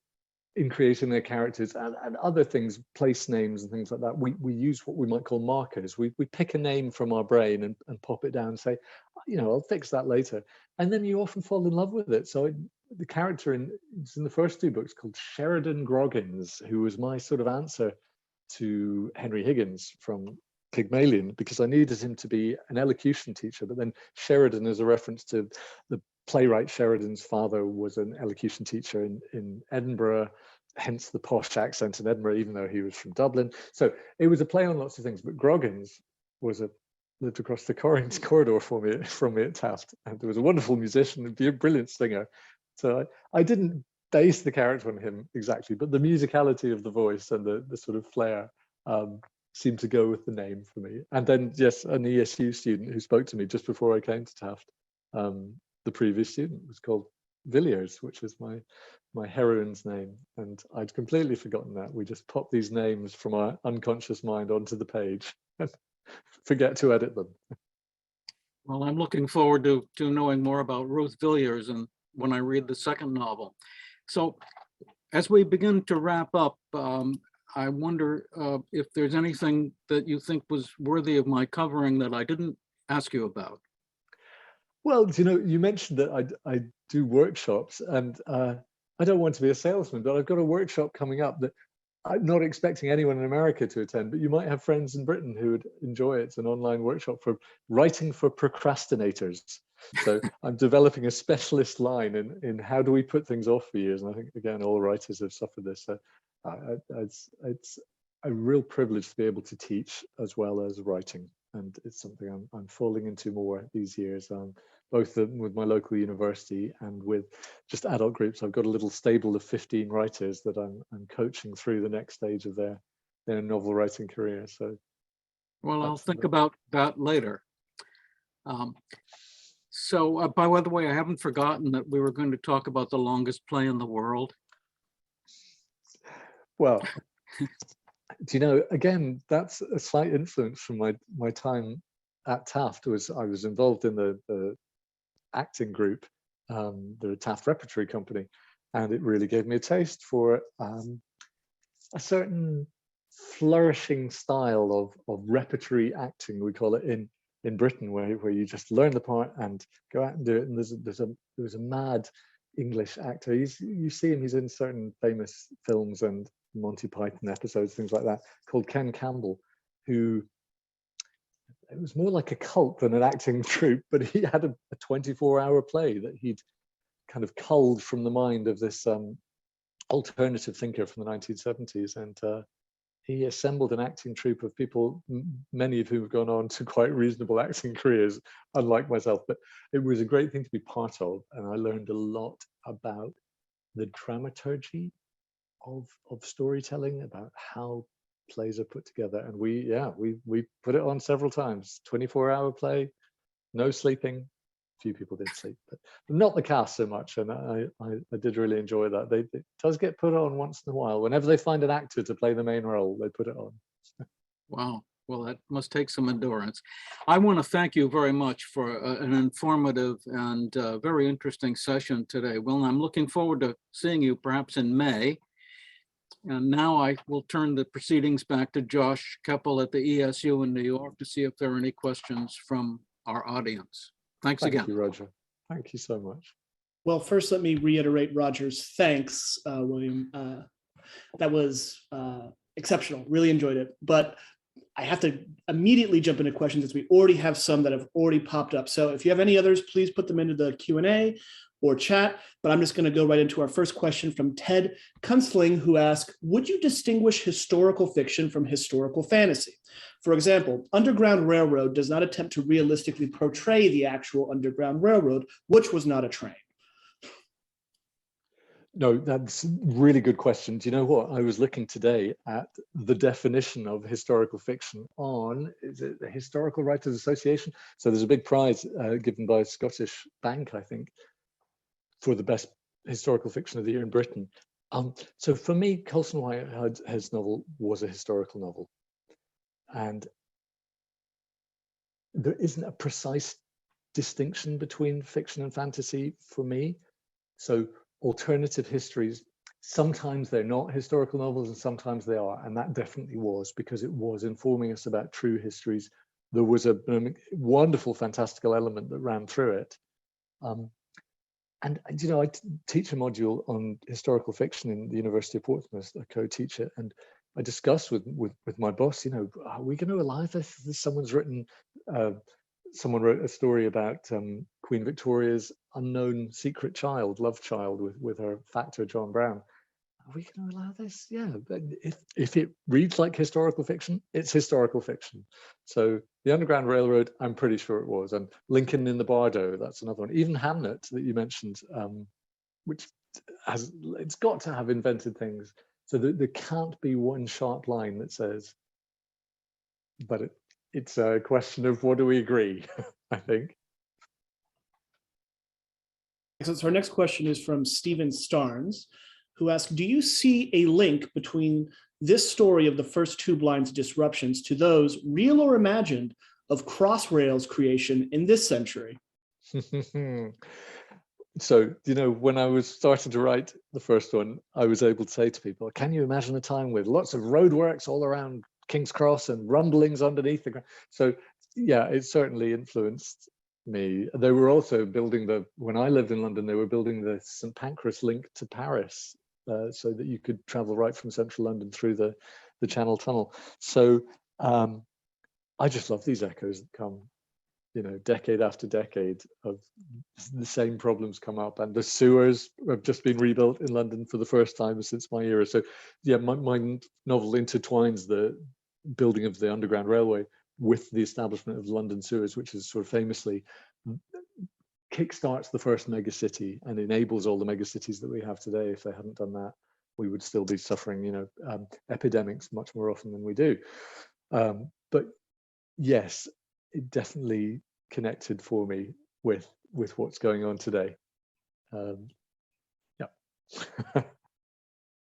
in creating their characters and other things, place names and things like that, we use what we might call markers. We pick a name from our brain and pop it down and say, you know, I'll fix that later. And then you often fall in love with it. So the character it's in the first two books called Sheridan Groggins, who was my sort of answer to Henry Higgins from Pygmalion, because I needed him to be an elocution teacher. But then Sheridan is a reference to the playwright Sheridan's father was an elocution teacher in Edinburgh, hence the posh accent in Edinburgh, even though he was from Dublin. So it was a play on lots of things, but Groggins lived across the corridor from me at TAFT, and there was a wonderful musician and a brilliant singer. So I didn't base the character on him exactly, but the musicality of the voice and the sort of flair seemed to go with the name for me. And then, yes, an ESU student who spoke to me just before I came to TAFT, the previous student was called Villiers, which was my heroine's name. And I'd completely forgotten that. We just pop these names from our unconscious mind onto the page and forget to edit them. Well, I'm looking forward to knowing more about Ruth Villiers and when I read the second novel. So as we begin to wrap up, I wonder if there's anything that you think was worthy of my covering that I didn't ask you about. Well, you know, you mentioned that I do workshops, and I don't want to be a salesman, but I've got a workshop coming up that I'm not expecting anyone in America to attend, but you might have friends in Britain who would enjoy it. It's an online workshop for writing for procrastinators. So I'm developing a specialist line in how do we put things off for years. And I think, again, all writers have suffered this. So it's a real privilege to be able to teach as well as writing. And it's something I'm falling into more these years, both with my local university and with just adult groups. I've got a little stable of 15 writers that I'm coaching through the next stage of their novel writing career. So, well, I'll think about that later. So, by the way, I haven't forgotten that we were going to talk about the longest play in the world. Well, do you know, again, that's a slight influence from my time at TAFT. I was involved in the acting group, the TAFT repertory company, and it really gave me a taste for a certain flourishing style of repertory acting, we call it in Britain, where you just learn the part and go out and do it. And there was a mad English actor. You see him, he's in certain famous films and Monty Python episodes, things like that, called Ken Campbell, who, it was more like a cult than an acting troupe, but he had a 24-hour play that he'd kind of culled from the mind of this alternative thinker from the 1970s. And he assembled an acting troupe of people, many of whom have gone on to quite reasonable acting careers, unlike myself. But it was a great thing to be part of. And I learned a lot about the dramaturgy of storytelling, about how plays are put together. And we put it on several times. 24-hour play, no sleeping. Few people did sleep, but not the cast so much. And I did really enjoy that. It does get put on once in a while. Whenever they find an actor to play the main role, they put it on. Wow. Well, that must take some endurance. I want to thank you very much for an informative and very interesting session today. Will, I'm looking forward to seeing you perhaps in May. And now I will turn the proceedings back to Josh Keppel at the ESU in New York to see if there are any questions from our audience. Thanks again. Thank you, Roger. Thank you so much. Well, first, let me reiterate Roger's thanks, William. That was exceptional. Really enjoyed it. But I have to immediately jump into questions as we already have some that have already popped up. So if you have any others, please put them into the Q&A or chat. But I'm just going to go right into our first question from Ted Kunstling, who asked, would you distinguish historical fiction from historical fantasy? For example, Underground Railroad does not attempt to realistically portray the actual Underground Railroad, which was not a train. No, that's a really good question. Do you know what? I was looking today at the definition of historical fiction on, is it the Historical Writers Association? So there's a big prize given by a Scottish bank, I think, for the best historical fiction of the year in Britain. So for me, Colson Whitehead's novel was a historical novel. And there isn't a precise distinction between fiction and fantasy for me. So alternative histories sometimes they're not historical novels and sometimes they are, and that definitely was, because it was informing us about true histories. There was a wonderful fantastical element that ran through it. And you know, I teach a module on historical fiction in the University of Portsmouth. I co-teach it, and I discussed with my boss, you know, are we going to allow this? Someone wrote a story about Queen Victoria's unknown secret child, love child, with her factor John Brown. Are we going to allow this? Yeah, but if it reads like historical fiction, it's historical fiction. So the Underground Railroad, I'm pretty sure it was. And Lincoln in the Bardo, that's another one. Even Hamnet that you mentioned, which it's got to have invented things. So there can't be one sharp line that says, but it's a question of what do we agree, I think. So our next question is from Stephen Starnes, who asked, do you see a link between this story of the first two blinds disruptions to those, real or imagined, of Crossrail's creation in this century? So, you know, when I was starting to write the first one, I was able to say to people, can you imagine a time with lots of roadworks all around King's Cross and rumblings underneath the ground? So yeah, it certainly influenced me. They were also building when I lived in London, they were building the St. Pancras link to Paris, so that you could travel right from central London through the Channel Tunnel. So I just love these echoes that come, you know, decade after decade of the same problems come up, and the sewers have just been rebuilt in London for the first time since my era. So yeah, my novel intertwines the building of the Underground Railway with the establishment of London sewers, which is sort of famously kickstarts the first megacity and enables all the megacities that we have today. If they hadn't done that, we would still be suffering, you know, epidemics much more often than we do. But yes, it definitely connected for me with what's going on today. Yeah.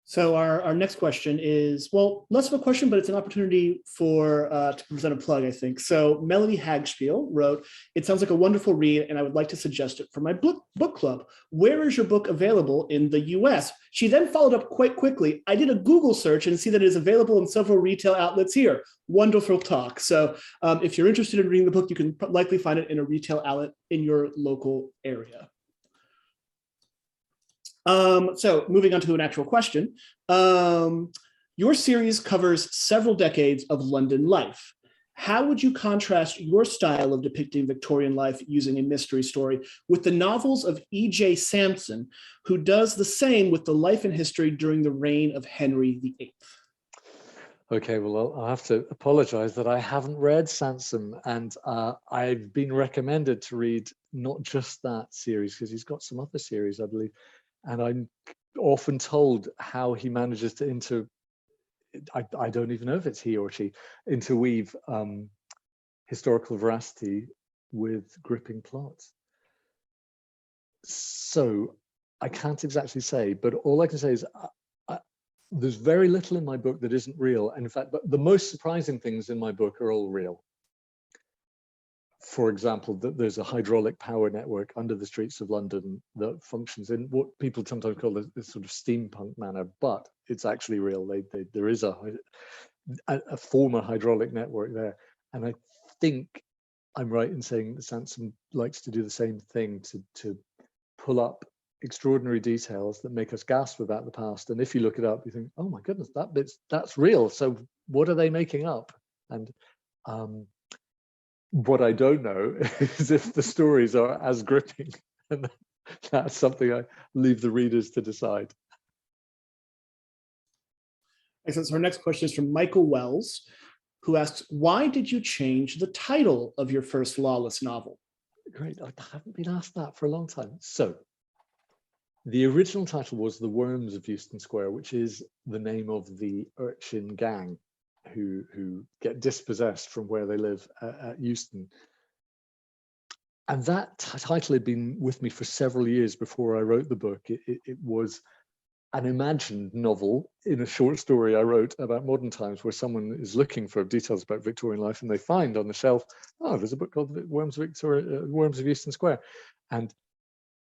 So our next question is, well, less of a question, but it's an opportunity for to present a plug, I think. So Melody Hagspiel wrote, it sounds like a wonderful read, and I would like to suggest it for my book club. Where is your book available in the US? She then followed up quite quickly. I did a Google search and see that it is available in several retail outlets here. Wonderful talk. So if you're interested in reading the book, you can likely find it in a retail outlet in your local area. So moving on to an actual question, your series covers several decades of London life. How would you contrast your style of depicting Victorian life using a mystery story with the novels of EJ Samson, who does the same with the life and history during the reign of Henry VIII? Okay, well, I'll have to apologize that I haven't read Samson, and I've been recommended to read not just that series, because he's got some other series, I believe. And I'm often told how he manages to I don't even know if it's he or she, interweave historical veracity with gripping plots. So I can't exactly say, but all I can say is there's very little in my book that isn't real. And in fact, but the most surprising things in my book are all real. For example, that there's a hydraulic power network under the streets of London that functions in what people sometimes call this sort of steampunk manner, but it's actually real. There is a former hydraulic network there. And I think I'm right in saying that Samson likes to do the same thing, to pull up extraordinary details that make us gasp about the past. And if you look it up, you think, oh my goodness, that's real. So what are they making up? And what I don't know is if the stories are as gripping, and that's something I leave the readers to decide. Excellent. So our next question is from Michael Wells, who asks, why did you change the title of your first Lawless novel? Great, I haven't been asked that for a long time. So the original title was The Worms of Euston Square, which is the name of the urchin gang who get dispossessed from where they live at Euston. And that title had been with me for several years before I wrote the book. It was an imagined novel in a short story I wrote about modern times, where someone is looking for details about Victorian life and they find on the shelf, oh, there's a book called Worms of Euston Square. And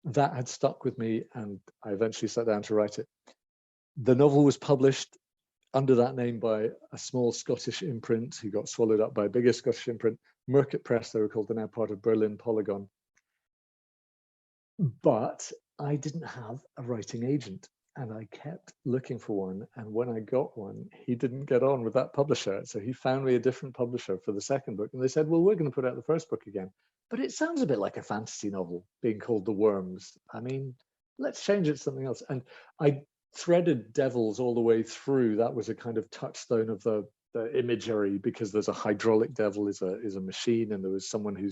that had stuck with me, and I eventually sat down to write it. The novel was published under that name by a small Scottish imprint who got swallowed up by a bigger Scottish imprint, Mercat Press. They were called, they're now part of Berlin Polygon. But I didn't have a writing agent, and I kept looking for one. And when I got one, he didn't get on with that publisher. So he found me a different publisher for the second book. And they said, well, we're going to put out the first book again. But it sounds a bit like a fantasy novel being called The Worms. I mean, let's change it to something else. And I threaded devils all the way through. That was a kind of touchstone of the imagery, because there's a hydraulic devil is a machine, and there was someone who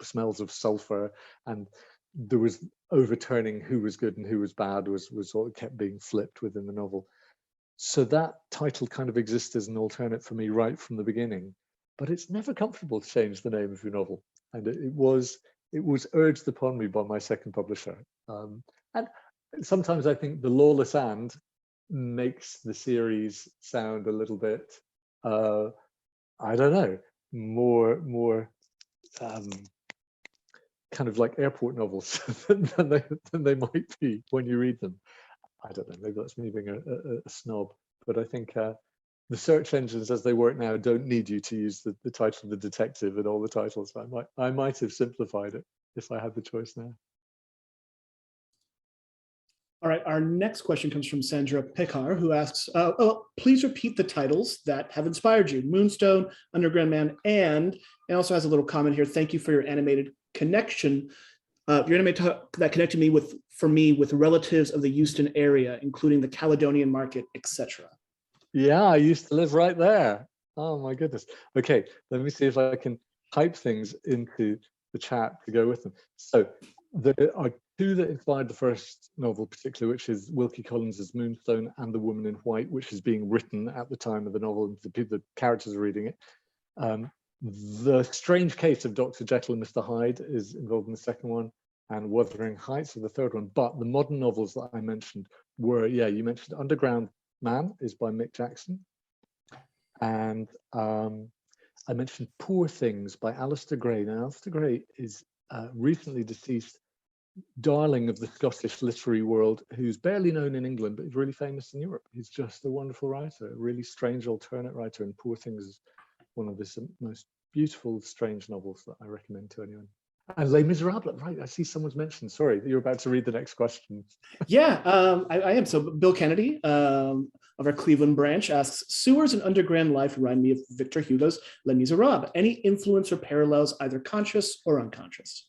smells of sulfur, and there was overturning who was good and who was bad was all kept being flipped within the novel. So that title kind of exists as an alternate for me right from the beginning, but it's never comfortable to change the name of your novel. And it was urged upon me by my second publisher. And sometimes I think the Lawless and makes the series sound a little bit, I don't know, more kind of like airport novels than they might be when you read them. I don't know, maybe that's me being a snob, but I think the search engines as they work now don't need you to use the title of the detective and all the titles. I might have simplified it if I had the choice now. All right, our next question comes from Sandra Pikar, who asks, please repeat the titles that have inspired you: Moonstone, Underground Man, and also has a little comment here. Thank you for your animated connection. Your animated that connected me with relatives of the Euston area, including the Caledonian Market, etc. Yeah, I used to live right there. Oh my goodness. Okay, let me see if I can type things into the chat to go with them. So there are two that inspired the first novel particularly, which is Wilkie Collins's Moonstone and The Woman in White, which is being written at the time of the novel. The characters are reading it. The Strange Case of Dr. Jekyll and Mr. Hyde is involved in the second one, and Wuthering Heights are the third one. But the modern novels that I mentioned were, yeah, you mentioned Underground Man is by Mick Jackson, and I mentioned Poor Things by Alistair Gray. Now, Alistair Gray is recently deceased darling of the Scottish literary world, who's barely known in England, but he's really famous in Europe. He's just a wonderful writer, a really strange alternate writer, and Poor Things is one of the most beautiful, strange novels that I recommend to anyone. And Les Miserables, right? I see someone's mentioned. Sorry, you're about to read the next question. Yeah, I am. So Bill Kennedy of our Cleveland branch asks, sewers and underground life remind me of Victor Hugo's Les Miserables. Any influence or parallels, either conscious or unconscious?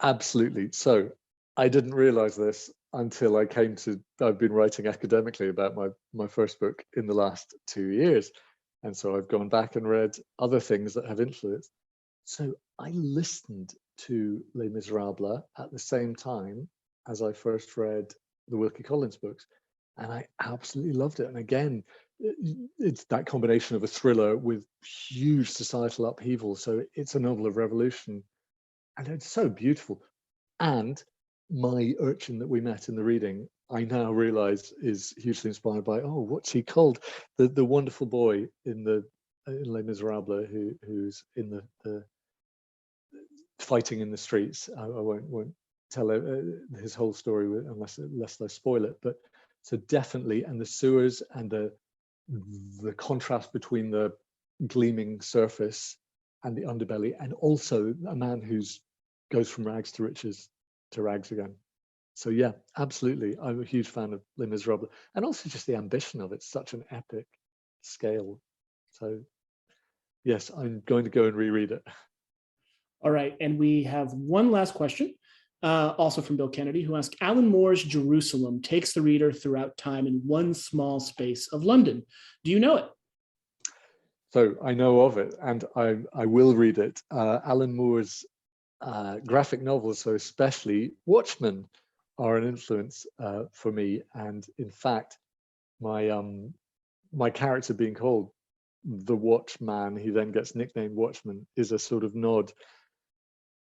Absolutely. So I didn't realize this until I've been writing academically about my first book in the last 2 years. And so I've gone back and read other things that have influenced. So I listened to Les Miserables at the same time as I first read the Wilkie Collins books, and I absolutely loved it. And again, it's that combination of a thriller with huge societal upheaval. So it's a novel of revolution, and it's so beautiful. And my urchin that we met in the reading, I now realize is hugely inspired by, oh, what's he called? The wonderful boy in Les Miserables who's in the fighting in the streets. I won't tell his whole story unless I spoil it. But so definitely, and the sewers and the contrast between the gleaming surface and the underbelly, and also a man who's goes from rags to riches to rags again. So yeah, absolutely. I'm a huge fan of Les Miserables, and also just the ambition of it, such an epic scale. So yes, I'm going to go and reread it. All right, and we have one last question, also from Bill Kennedy, who asked, Alan Moore's Jerusalem takes the reader throughout time in one small space of London. Do you know it? So I know of it, and I will read it. Alan Moore's graphic novels, so especially Watchmen, are an influence for me. And in fact, my character being called the Watchman, he then gets nicknamed Watchman, is a sort of nod,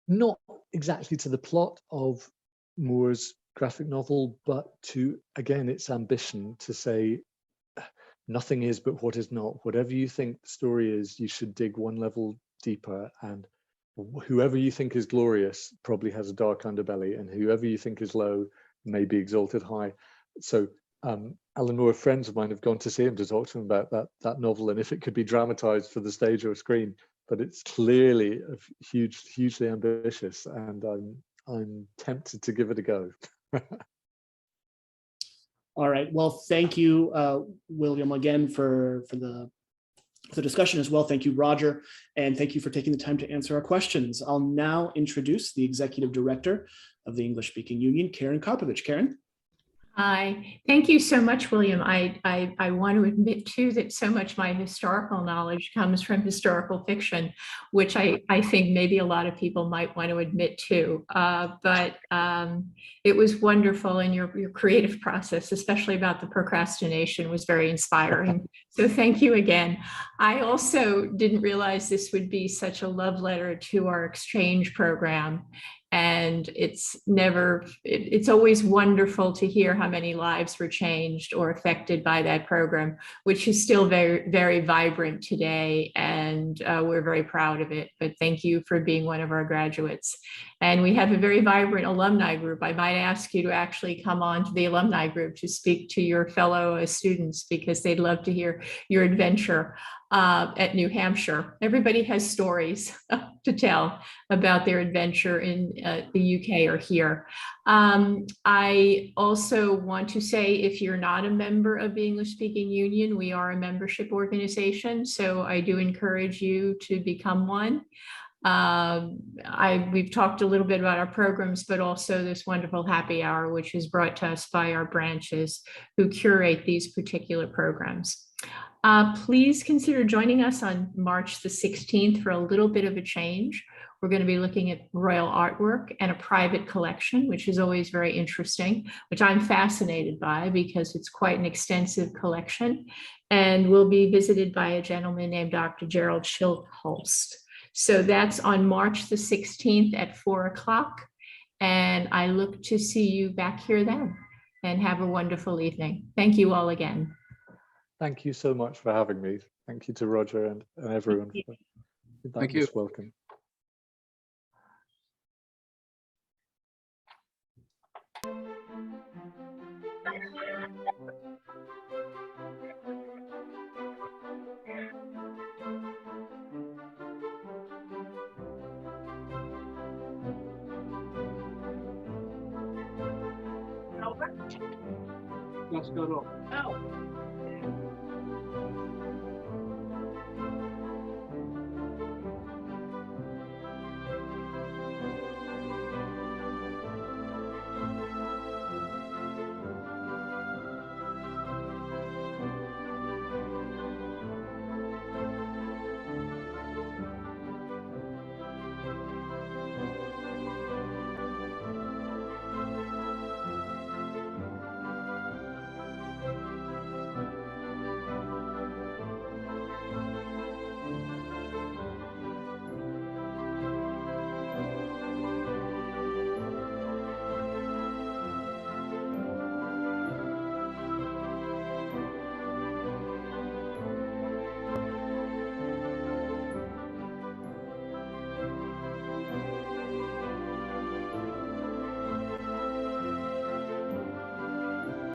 not exactly to the plot of Moore's graphic novel, but to, again, its ambition to say nothing is but what is not. Whatever you think the story is, you should dig one level deeper, and whoever you think is glorious probably has a dark underbelly, and whoever you think is low may be exalted high. So Alan Moore, friends of mine have gone to see him to talk to him about that novel and if it could be dramatized for the stage or screen. But it's clearly hugely ambitious, and I'm tempted to give it a go. All right. Well, thank you, William, again for the discussion as well. Thank you, Roger, and thank you for taking the time to answer our questions. I'll now introduce the Executive Director of the English Speaking Union, Karen Karpovic. Karen. Hi, thank you so much, William. I want to admit too that so much my historical knowledge comes from historical fiction, which I think maybe a lot of people might want to admit too. But it was wonderful, and your creative process, especially about the procrastination, was very inspiring. So thank you again. I also didn't realize this would be such a love letter to our exchange program. And it's always wonderful to hear how many lives were changed or affected by that program, which is still very, very vibrant today. And we're very proud of it. But thank you for being one of our graduates. And we have a very vibrant alumni group. I might ask you to actually come on to the alumni group to speak to your fellow students, because they'd love to hear your adventure at New Hampshire. Everybody has stories to tell about their adventure in the UK or here. I also want to say, if you're not a member of the English Speaking Union, we are a membership organization. So I do encourage you to become one. We've talked a little bit about our programs, but also this wonderful happy hour, which is brought to us by our branches who curate these particular programs. Please consider joining us on March the 16th for a little bit of a change. We're going to be looking at royal artwork and a private collection, which is always very interesting, which I'm fascinated by because it's quite an extensive collection. And we'll be visited by a gentleman named Dr. Gerald Schiltholst. So that's on March the 16th at 4 o'clock. And I look to see you back here then, and have a wonderful evening. Thank you all again. Thank you so much for having me. Thank you to Roger and everyone for Thank you. welcome. Just got off. Oh.